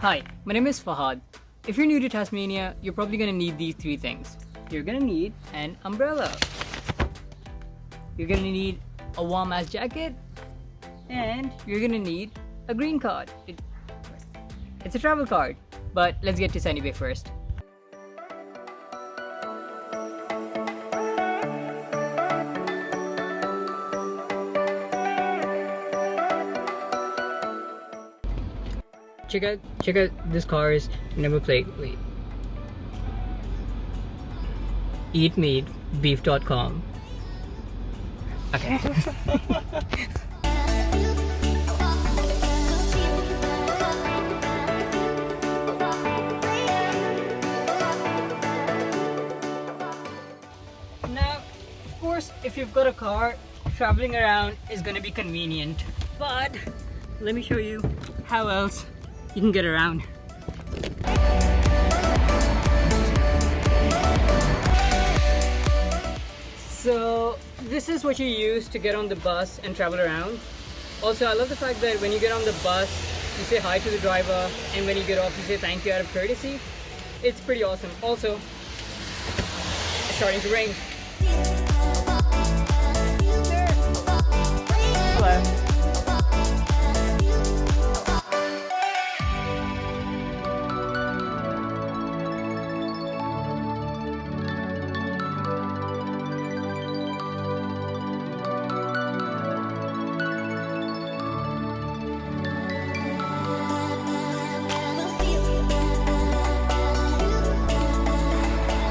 Hi, my name is Fahad. If you're new to Tasmania, you're probably gonna need these three things. You're gonna need an umbrella. You're gonna need a warm ass jacket. And you're gonna need a green card. It's a travel card. But let's get to Sunny Bay first. Check out this car's number plate. Wait. Eatmeatbeef.com. Okay. Now, of course, if you've got a car, traveling around is gonna be convenient. But let me show you how else you can get around. So this is what you use to get on the bus and travel around. Also, I love the fact that when you get on the bus, you say hi to the driver, and when you get off, you say thank you out of courtesy. It's pretty awesome. Also, it's starting to rain. Hello.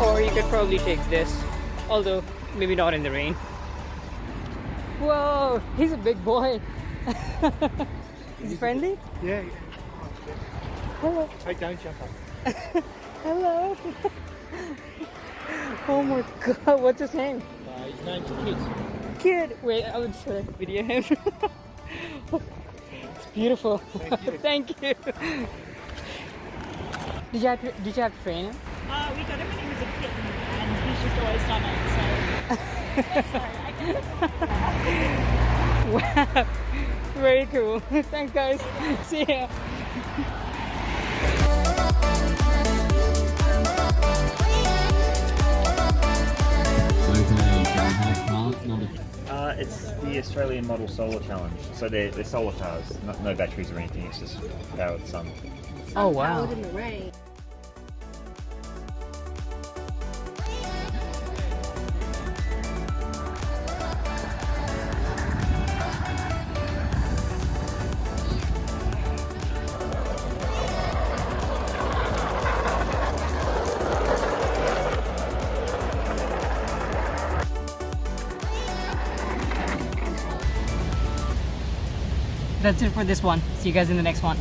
Or you could probably take this, although maybe not in the rain. Whoa, he's a big boy. Is he friendly? Yeah. Hello. Hey, don't jump up. Hello. Oh my god, what's his name? His name's Kid. Kid. Wait, I would just video him. It's beautiful. Thank you. Thank you. Did you have to train him? We got him when he was a kitten, and he's just always done it, so... Sorry, I can... Wow, very cool. Thanks guys. See ya. It's the Australian Model Solar Challenge. So they're solar cars, no batteries or anything, it's just power of the sun. Oh wow. in the rain. That's it for this one. See you guys in the next one.